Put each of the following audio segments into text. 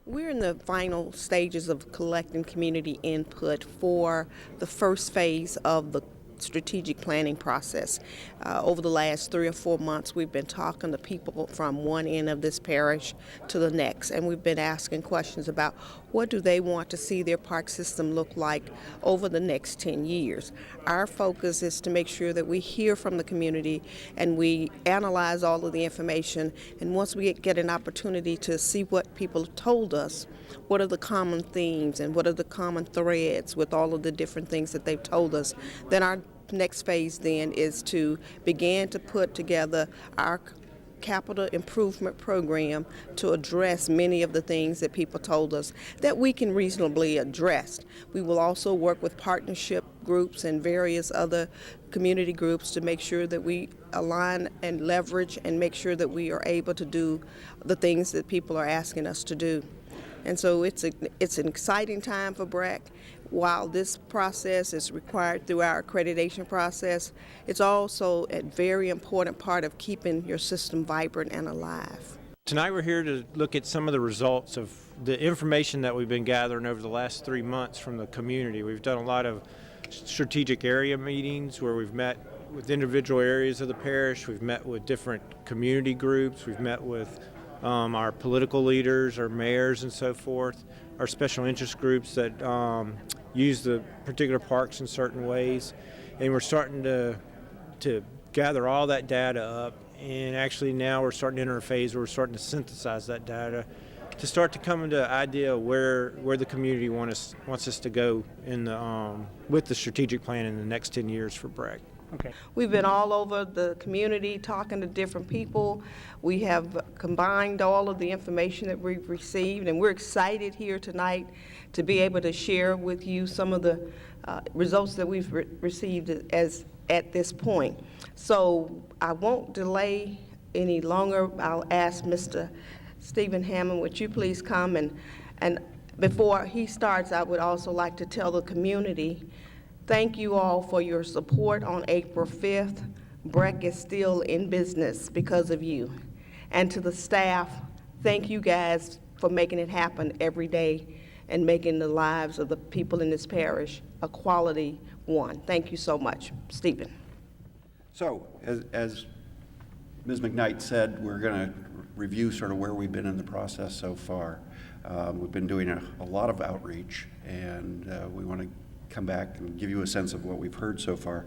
We're in the final stages of collecting community input for the first phase of the strategic planning process. Over the last 3 or 4 months, we've been talking to people from one end of this parish to the next, and we've been asking questions about what do they want to see their park system look like over the next 10 years. Our focus is to make sure that we hear from the community and we analyze all of the information, and once we get an opportunity to see what people have told us, what are the common themes and what are the common threads with all of the different things that they've told us, then our next phase then is to begin to put together our capital improvement program to address many of the things that people told us that we can reasonably address. We will also work with partnership groups and various other community groups to make sure that we align and leverage and make sure that we are able to do the things that people are asking us to do. And so it's an exciting time for BREC. While this process is required through our accreditation process, it's also a very important part of keeping your system vibrant and alive. Tonight we're here to look at some of the results of the information that we've been gathering over the last 3 months from the community. We've done a lot of strategic area meetings where we've met with individual areas of the parish, we've met with different community groups, we've met with our political leaders, our mayors and so forth, our special interest groups that use the particular parks in certain ways. And we're starting to gather all that data up, and actually now we're starting to enter a phase where we're starting to synthesize that data to start to come into an idea of where the community wants us to go in with the strategic plan in the next 10 years for BREC. Okay. We've been all over the community talking to different people. We have combined all of the information that we've received, and we're excited here tonight to be able to share with you some of the results that we've received at this point. So I won't delay any longer. I'll ask Mr. Stephen Hammond, would you please come, and before he starts, I would also like to tell the community, thank you all for your support on April 5th. BREC is still in business because of you. And to the staff, thank you guys for making it happen every day and making the lives of the people in this parish a quality one. Thank you so much. Stephen. So, as Ms. McKnight said, we're going to review sort of where we've been in the process so far. We've been doing a lot of outreach, and we want to come back and give you a sense of what we've heard so far.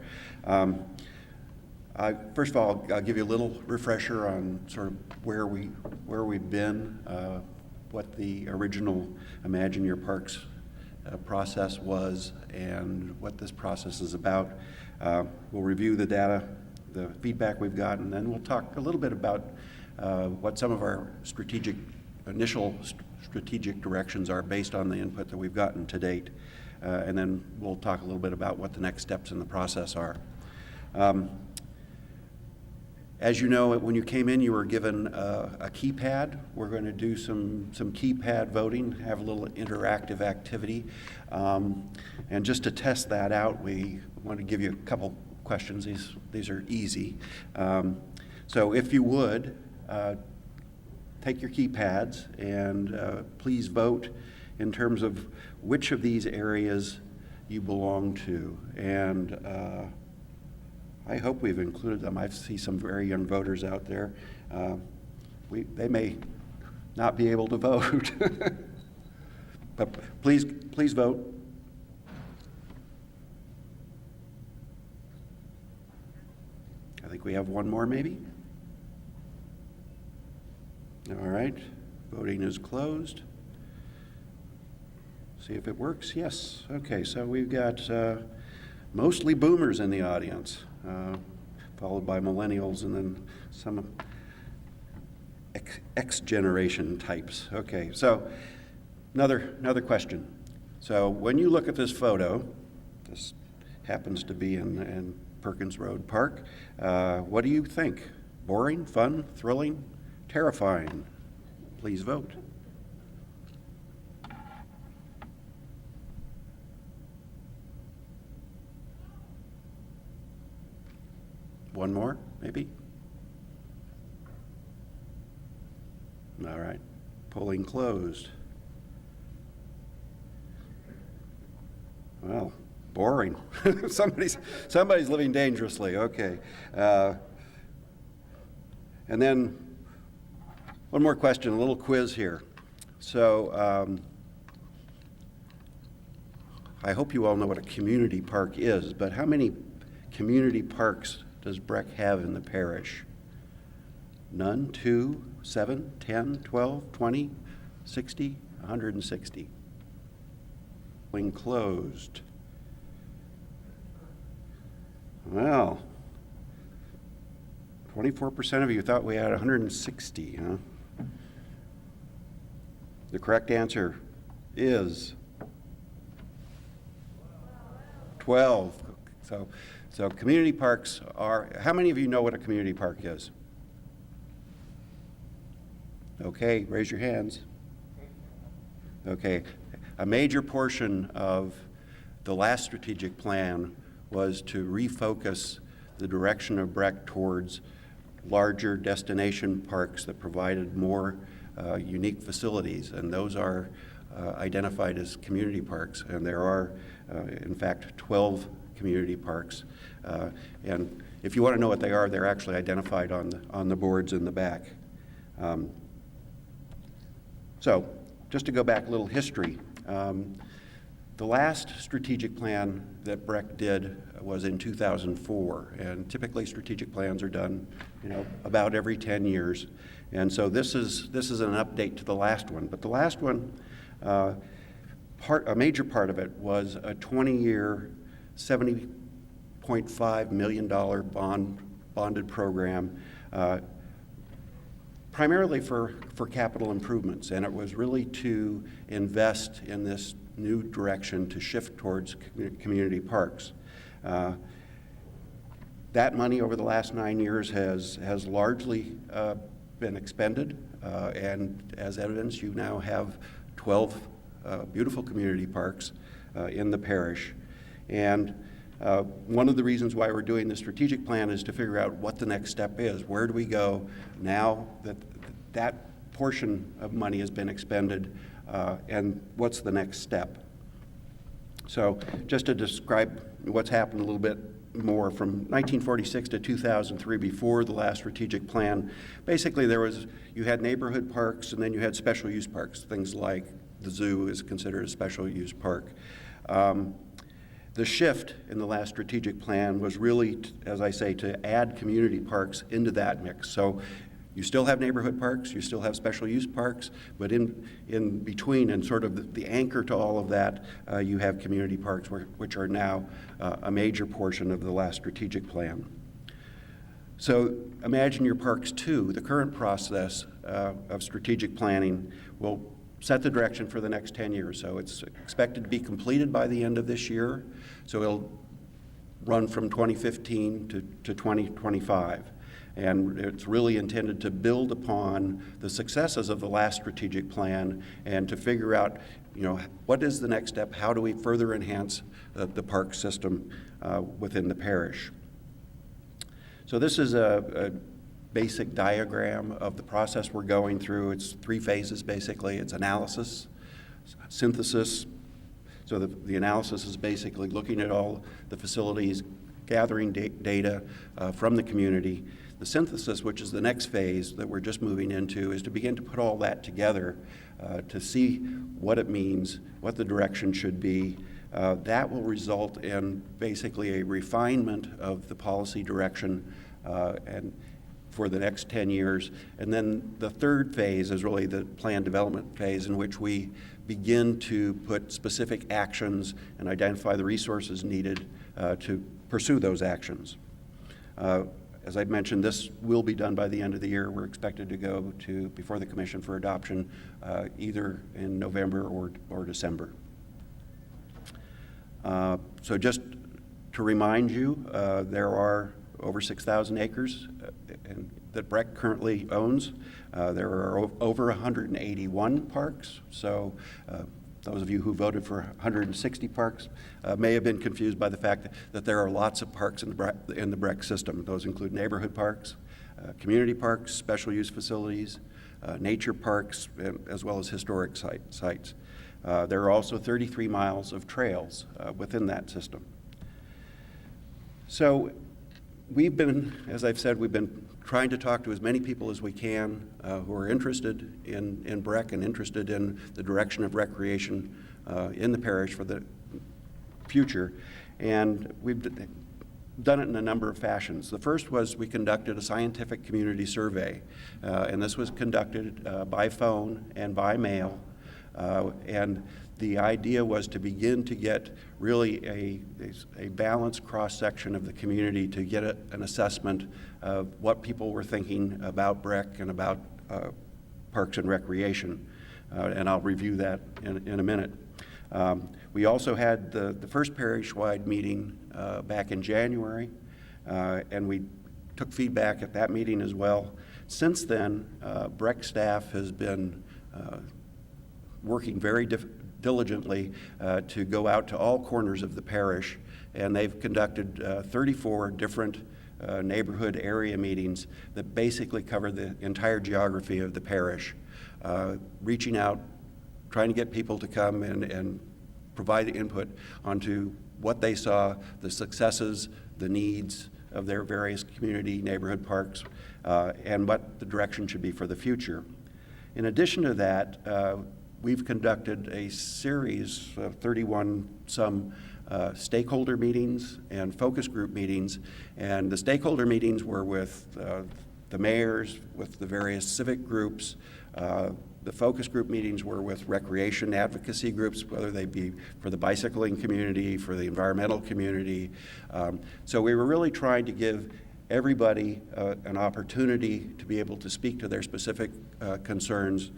First of all, I'll give you a little refresher on sort of where we've been, what the original Imagine Your Parks process was, and what this process is about. We'll review the data, the feedback we've gotten, and then we'll talk a little bit about what some of our initial strategic directions are based on the input that we've gotten to date. And then we'll talk a little bit about what the next steps in the process are. As you know, when you came in, you were given a keypad. We're going to do some keypad voting, have a little interactive activity. And just to test that out, we want to give you a couple questions. These are easy. So if you would, take your keypads and please vote in terms of which of these areas you belong to. And I hope we've included them. I see some very young voters out there. They may not be able to vote, but please vote. I think we have one more maybe. All right, voting is closed. See if it works. Yes. Okay, so we've got mostly boomers in the audience, followed by millennials, and then some X generation types. Okay, so another question. So when you look at this photo, this happens to be in Perkins Road Park, what do you think? Boring, fun, thrilling, terrifying? Please vote. One more, maybe? All right, polling closed. Well, boring. somebody's living dangerously. Okay. And then one more question, a little quiz here. So I hope you all know what a community park is, but how many community parks does BREC have in the parish? None, 2, 7, 10, 12, 20, 60, 160. When closed. Well, 24% of you thought we had 160, huh? The correct answer is 12. So community parks are, how many of you know what a community park is? Okay, raise your hands. Okay, a major portion of the last strategic plan was to refocus the direction of BREC towards larger destination parks that provided more unique facilities, and those are identified as community parks, and there are in fact 12 community parks, and if you want to know what they are, they're actually identified on the boards in the back. So just to go back a little history, the last strategic plan that BREC did was in 2004, and typically strategic plans are done, about every 10 years. And so this is an update to the last one. But the last one, a major part of it was a 20-year, $70.5 million bonded program, primarily for capital improvements, and it was really to invest in this new direction to shift towards community parks. That money over the last 9 years has largely been expended, and as evidence, you now have 12 beautiful community parks in the parish. And one of the reasons why we're doing the strategic plan is to figure out what the next step is. Where do we go now that that portion of money has been expended, and what's the next step? So just to describe what's happened a little bit more, from 1946 to 2003, before the last strategic plan, basically you had neighborhood parks, and then you had special use parks. Things like the zoo is considered a special use park. The shift in the last strategic plan was really, as I say, to add community parks into that mix. So you still have neighborhood parks, you still have special use parks, but in between, and sort of the anchor to all of that, you have community parks, which are now a major portion of the last strategic plan. So imagine your parks too. The current process of strategic planning will set the direction for the next 10 years. So it's expected to be completed by the end of this year. So it'll run from 2015 to 2025. And it's really intended to build upon the successes of the last strategic plan and to figure out, what is the next step? How do we further enhance the park system within the parish? So this is a basic diagram of the process we're going through. It's 3 phases, basically. It's analysis, synthesis. So the analysis is basically looking at all the facilities, gathering data from the community. The synthesis, which is the next phase that we're just moving into, is to begin to put all that together to see what it means, what the direction should be. That will result in basically a refinement of the policy direction and for the next 10 years. And then the third phase is really the plan development phase, in which we begin to put specific actions and identify the resources needed to pursue those actions. As I mentioned, this will be done by the end of the year. We're expected to go before the Commission for adoption either in November or December. So just to remind you, there are over 6,000 acres that BREC currently owns. There are over 181 parks. So those of you who voted for 160 parks may have been confused by the fact that there are lots of parks in the BREC system. Those include neighborhood parks, community parks, special use facilities, nature parks, as well as historic sites. There are also 33 miles of trails within that system. So we've been, as I've said, we've been trying to talk to as many people as we can who are interested in BREC and interested in the direction of recreation in the parish for the future. And we've done it in a number of fashions. The first was we conducted a scientific community survey, and this was conducted by phone and by mail. And the idea was to begin to get really a balanced cross-section of the community to get an assessment of what people were thinking about BREC and about parks and recreation. And I'll review that in a minute. We also had the first parish-wide meeting back in January, and we took feedback at that meeting as well. Since then, BREC staff has been working very diligently to go out to all corners of the parish, and they've conducted 34 different neighborhood area meetings that basically cover the entire geography of the parish, reaching out, trying to get people to come and provide input onto what they saw, the successes, the needs of their various community neighborhood parks, and what the direction should be for the future. In addition to that, we've conducted a series of 31 some stakeholder meetings and focus group meetings, and the stakeholder meetings were with the mayors, with the various civic groups. The focus group meetings were with recreation advocacy groups, whether they be for the bicycling community, for the environmental community. So we were really trying to give everybody an opportunity to be able to speak to their specific concerns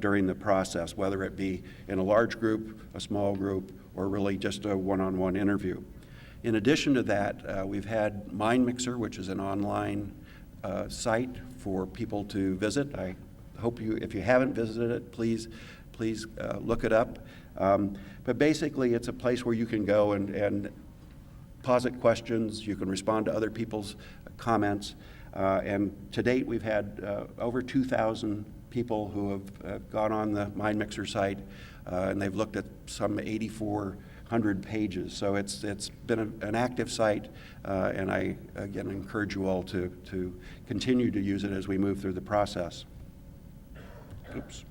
during the process, whether it be in a large group, a small group, or really just a one-on-one interview. In addition to that, we've had Mind Mixer, which is an online site for people to visit. I hope you, if you haven't visited it, please look it up. But basically, it's a place where you can go and posit questions. You can respond to other people's comments. And to date, we've had over 2,000 people who have gone on the Mind Mixer site, and they've looked at some 8,400 pages. So it's been an active site, and I, again, encourage you all to continue to use it as we move through the process. Oops.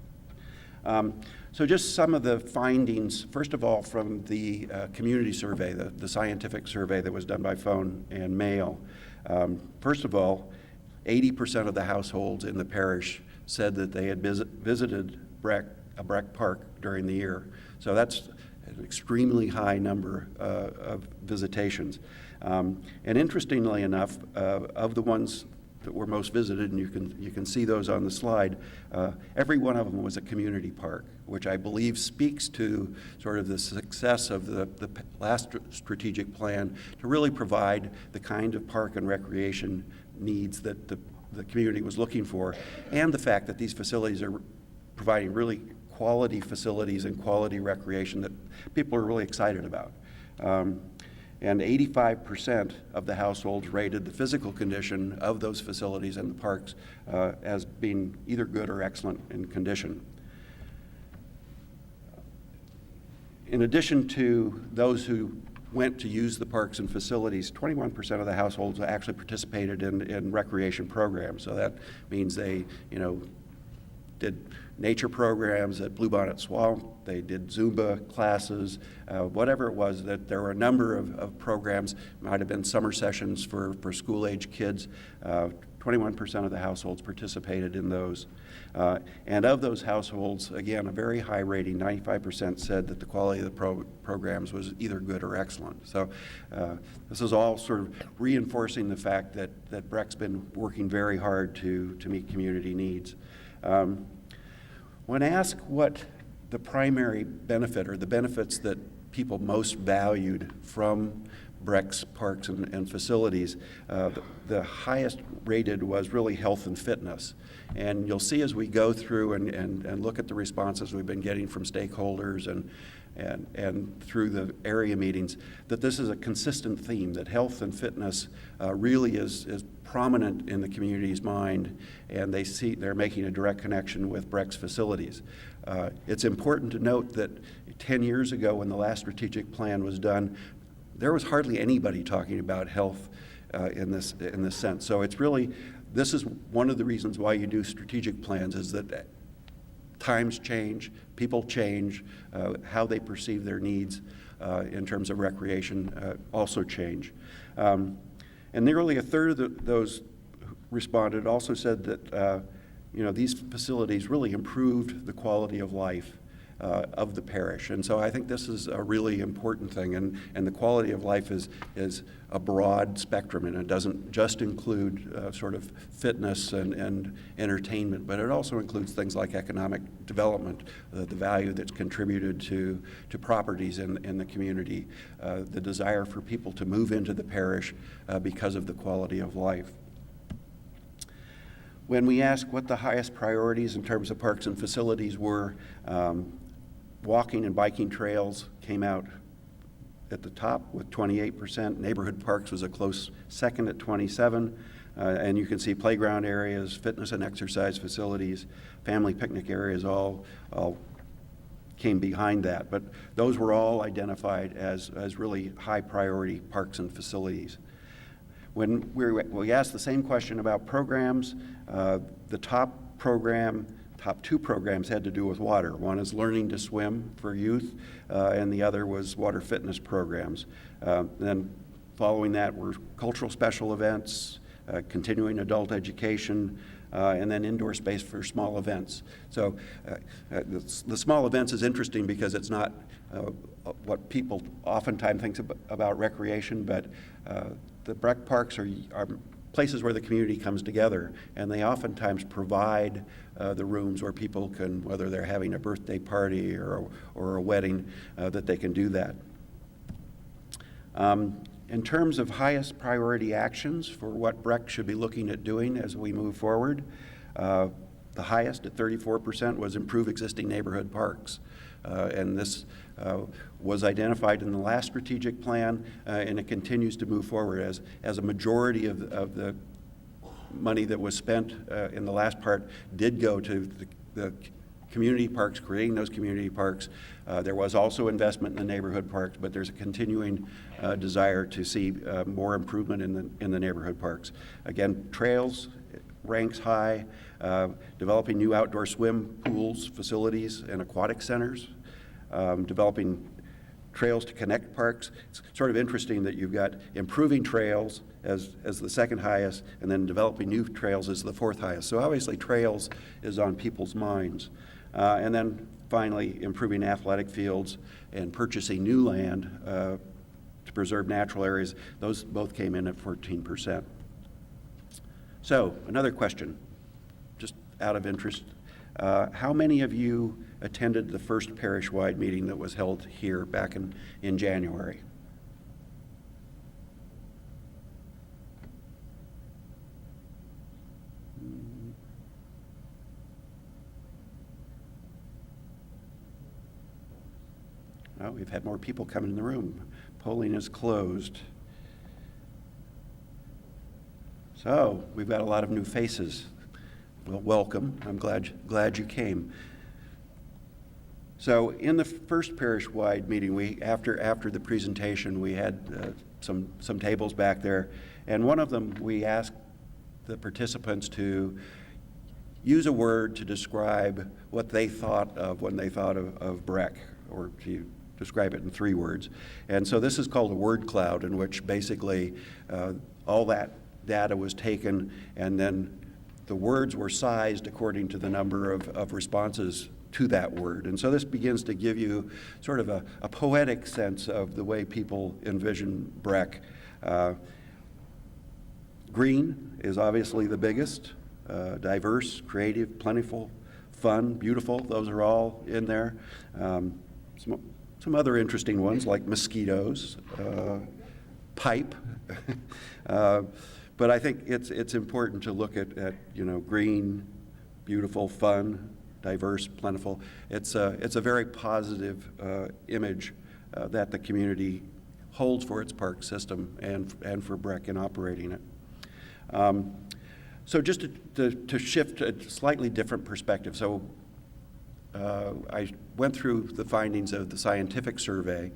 So just some of the findings, first of all, from the community survey, the scientific survey that was done by phone and mail. First of all, 80% of the households in the parish said that they had visited a BREC park during the year. So that's an extremely high number of visitations. And interestingly enough, of the ones that were most visited, and you can see those on the slide, every one of them was a community park, which I believe speaks to sort of the success of the last strategic plan to really provide the kind of park and recreation needs that the community was looking for, and the fact that these facilities are providing really quality facilities and quality recreation that people are really excited about. And 85% of the households rated the physical condition of those facilities and the parks as being either good or excellent in condition. In addition to those who went to use the parks and facilities, 21% of the households actually participated in recreation programs. So that means they, did nature programs at Bluebonnet Swamp, they did Zumba classes, whatever it was, that there were a number of programs, might have been summer sessions for school-age kids. 21% of the households participated in those. And of those households, again, a very high rating, 95% said that the quality of the programs was either good or excellent. So this is all sort of reinforcing the fact that BREC's been working very hard to meet community needs. When asked what the primary benefit or the benefits that people most valued from BREC's parks and facilities, the highest rated was really health and fitness. And you'll see as we go through and look at the responses we've been getting from stakeholders and and through the area meetings, that this is a consistent theme, that health and fitness really is prominent in the community's mind, and they're making a direct connection with BREC's facilities. It's important to note that 10 years ago, when the last strategic plan was done, there was hardly anybody talking about health in this sense. So this is one of the reasons why you do strategic plans, is that times change, people change, how they perceive their needs in terms of recreation also change. And nearly a third of those who responded also said that these facilities really improved the quality of life of the parish. And so I think this is a really important thing, and the quality of life is a broad spectrum, and it doesn't just include sort of fitness and entertainment, but it also includes things like economic development, the value that's contributed to properties in the community, the desire for people to move into the parish because of the quality of life. When we ask what the highest priorities in terms of parks and facilities were, walking and biking trails came out at the top with 28%. Neighborhood parks was a close second at 27%. And you can see playground areas, fitness and exercise facilities, family picnic areas all came behind that. But those were all identified as really high priority parks and facilities. When we asked the same question about programs, the top two programs had to do with water. One is learning to swim for youth, and the other was water fitness programs. Then following that were cultural special events, continuing adult education, and then indoor space for small events. So the small events is interesting because it's not what people oftentimes think about recreation, but the BREC parks are places where the community comes together, and they oftentimes provide the rooms where people can, whether they're having a birthday party or a wedding, that they can do that. In terms of highest priority actions for what BREC should be looking at doing as we move forward, the highest at 34% was improve existing neighborhood parks. And this was identified in the last strategic plan, and it continues to move forward as a majority of the money that was spent in the last part did go to the community parks, creating those community parks. There was also investment in the neighborhood parks, but there's a continuing desire to see more improvement in the neighborhood parks. Again, trails ranks high, developing new outdoor swim pools, facilities, and aquatic centers, developing trails to connect parks. It's sort of interesting that you've got improving trails as the second highest, and then developing new trails as the fourth highest. So obviously trails is on people's minds. And then finally, improving athletic fields and purchasing new land to preserve natural areas. Those both came in at 14%. So another question, just out of interest. How many of you attended the first parish-wide meeting that was held here back in January? Well, we've had more people come in the room. Polling is closed. So we've got a lot of new faces. Well, welcome. I'm glad you came. So in the first parish-wide meeting, after the presentation, we had some tables back there, and one of them we asked the participants to use a word to describe what they thought of when they thought of BREC, or to describe it in 3 words. And so this is called a word cloud, in which basically all that data was taken, and then the words were sized according to the number of responses to that word. And so this begins to give you sort of a poetic sense of the way people envision BREC. Green is obviously the biggest, diverse, creative, plentiful, fun, beautiful. Those are all in there. Some other interesting ones like mosquitoes, pipe. But I think it's important to look at green, beautiful, fun, diverse, plentiful. It's a very positive image that the community holds for its park system and for BREC in operating it. So just to shift a slightly different perspective. So I went through the findings of the scientific survey.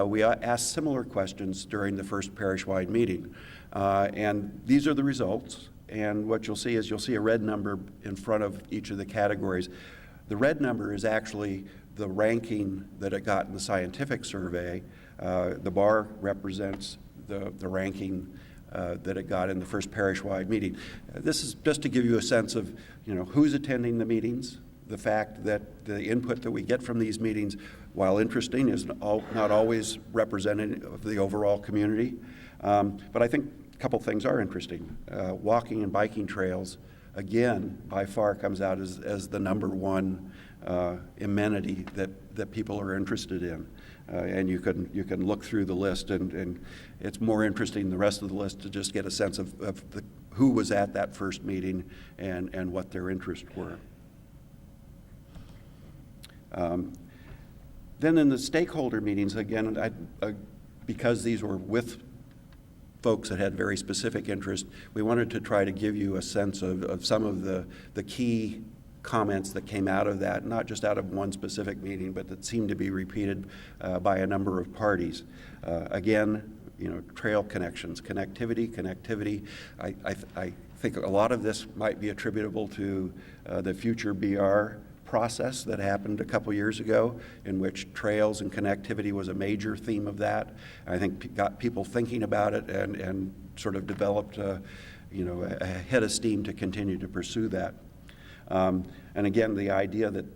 We asked similar questions during the first parish-wide meeting. And these are the results. And what you'll see is you'll see a red number in front of each of the categories. The red number is actually the ranking that it got in the scientific survey. The bar represents the ranking that it got in the first parish-wide meeting. This is just to give you a sense of, who's attending the meetings. The fact that the input that we get from these meetings, while interesting, is not always representative of the overall community. But I think a couple things are interesting. Walking and biking trails, again, by far comes out as the number one amenity that people are interested in. And you can look through the list, and it's more interesting, the rest of the list, to just get a sense of who was at that first meeting and what their interests were. Then in the stakeholder meetings, again, because these were with folks that had very specific interest, we wanted to try to give you a sense of some of the key comments that came out of that, not just out of one specific meeting, but that seemed to be repeated by a number of parties. Again, trail connections, connectivity. I think a lot of this might be attributable to the future BR process that happened a couple years ago, in which trails and connectivity was a major theme of that. I think got people thinking about it and sort of developed a head of steam to continue to pursue that. And again, the idea that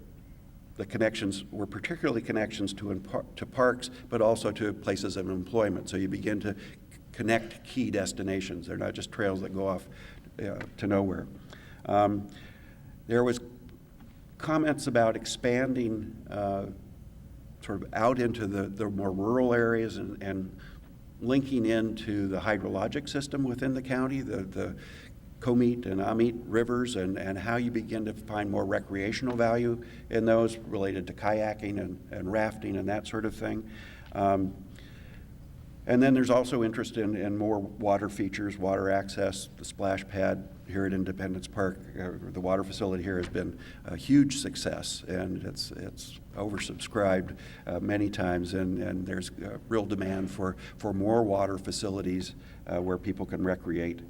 the connections were particularly connections to parks, but also to places of employment. So you begin to connect key destinations. They're not just trails that go off to nowhere. There was comments about expanding sort of out into the more rural areas and linking into the hydrologic system within the county, the Comeet and Amit rivers, and how you begin to find more recreational value in those related to kayaking and rafting and that sort of thing. And then there's also interest in more water features, water access. The splash pad here at Independence Park, the water facility here, has been a huge success, and it's oversubscribed many times, and there's real demand for more water facilities where people can recreate.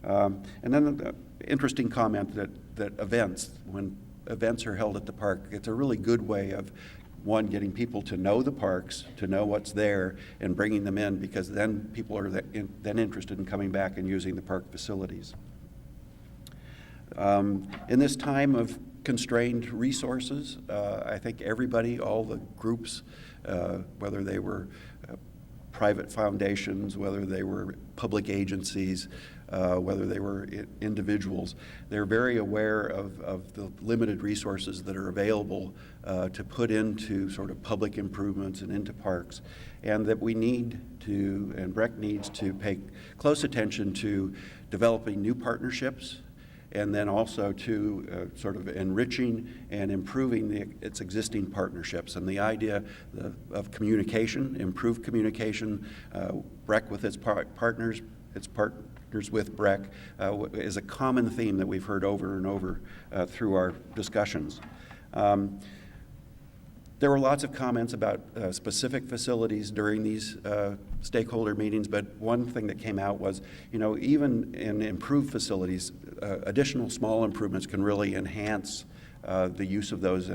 And then the interesting comment that events, when events are held at the park, it's a really good way of, one, getting people to know the parks, to know what's there, and bringing them in, because then people are then interested in coming back and using the park facilities. In this time of constrained resources, I think everybody, all the groups, whether they were private foundations, whether they were public agencies, whether they were individuals, they're very aware of the limited resources that are available to put into sort of public improvements and into parks, and that we need to, and BREC needs to pay close attention to developing new partnerships, and then also to sort of enriching and improving its existing partnerships. And the idea of communication, improved communication, BREC with its partners with BREC, is a common theme that we've heard over and over through our discussions. There were lots of comments about specific facilities during these stakeholder meetings, but one thing that came out was, even in improved facilities, additional small improvements can really enhance the use of those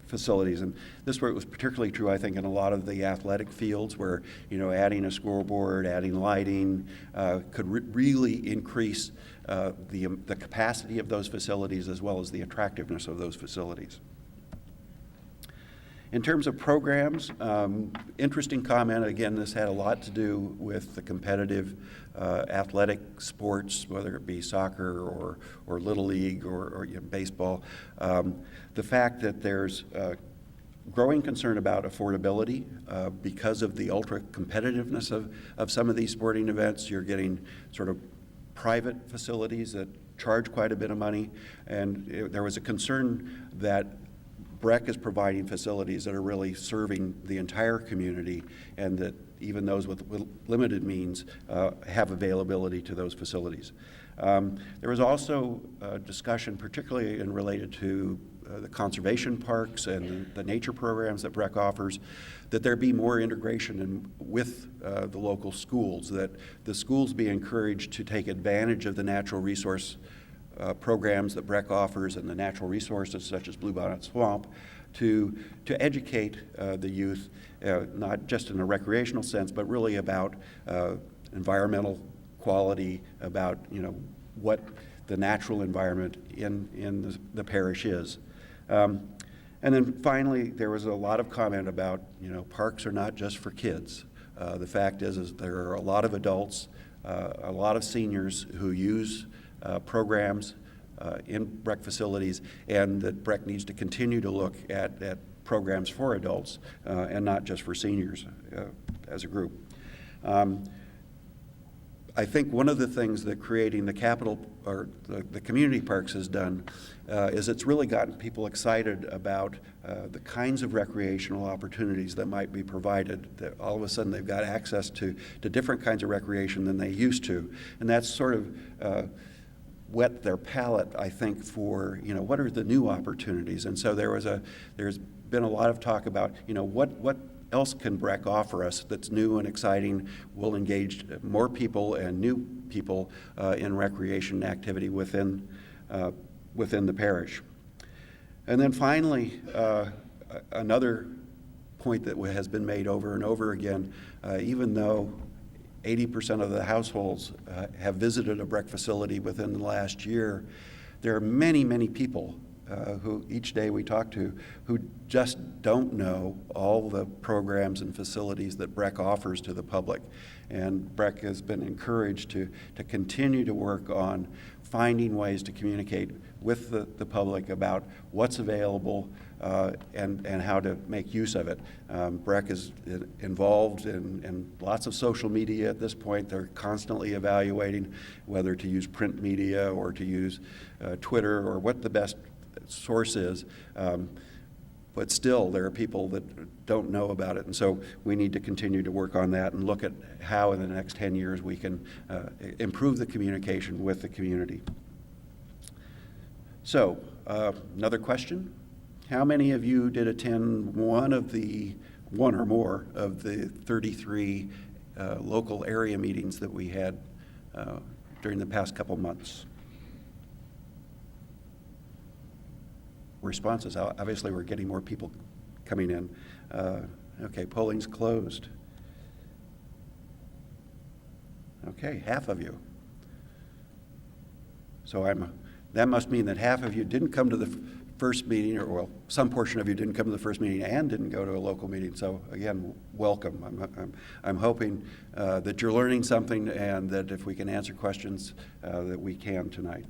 facilities. And this was particularly true, I think, in a lot of the athletic fields where, adding a scoreboard, adding lighting could really increase the capacity of those facilities as well as the attractiveness of those facilities. In terms of programs, interesting comment. Again, this had a lot to do with the competitive athletic sports, whether it be soccer or Little League or baseball. The fact that there's growing concern about affordability because of the ultra competitiveness of some of these sporting events. You're getting sort of private facilities that charge quite a bit of money, and there was a concern that BREC is providing facilities that are really serving the entire community, and that even those with limited means have availability to those facilities. There was also discussion, particularly related to the conservation parks and the nature programs that BREC offers, that there be more integration with the local schools, that the schools be encouraged to take advantage of the natural resource programs that BREC offers and the natural resources such as Bluebonnet Swamp to educate the youth, not just in a recreational sense, but really about environmental quality, about what the natural environment in the parish is. And then finally, there was a lot of comment about parks are not just for kids. The fact is there are a lot of adults, a lot of seniors who use programs in BREC facilities, and that BREC needs to continue to look at programs for adults and not just for seniors as a group. I think one of the things that creating the capital or the community parks has done is it's really gotten people excited about the kinds of recreational opportunities that might be provided, that all of a sudden they've got access to different kinds of recreation than they used to. And that's sort of whet their palate, I think, for what are the new opportunities. And so there's been a lot of talk about what else can BREC offer us that's new and exciting, will engage more people and new people in recreation activity within the parish. And then finally, another point that has been made over and over again, even though 80% of the households have visited a BREC facility within the last year, there are many, many people who each day we talk to who just don't know all the programs and facilities that BREC offers to the public. And BREC has been encouraged to continue to work on finding ways to communicate with the public about what's available and how to make use of it. BREC is involved in lots of social media at this point. They're constantly evaluating whether to use print media or to use Twitter or what the best source is. But still, there are people that don't know about it. And so we need to continue to work on that and look at how in the next 10 years we can improve the communication with the community. So, another question. How many of you did attend one or more of the 33 local area meetings that we had during the past couple months? Responses. Obviously, we're getting more people coming in. Okay, polling's closed. Okay, half of you. So that must mean that half of you didn't come to the first meeting, or well, some portion of you didn't come to the first meeting and didn't go to a local meeting. So again, welcome. I'm hoping that you're learning something, and that if we can answer questions, that we can tonight.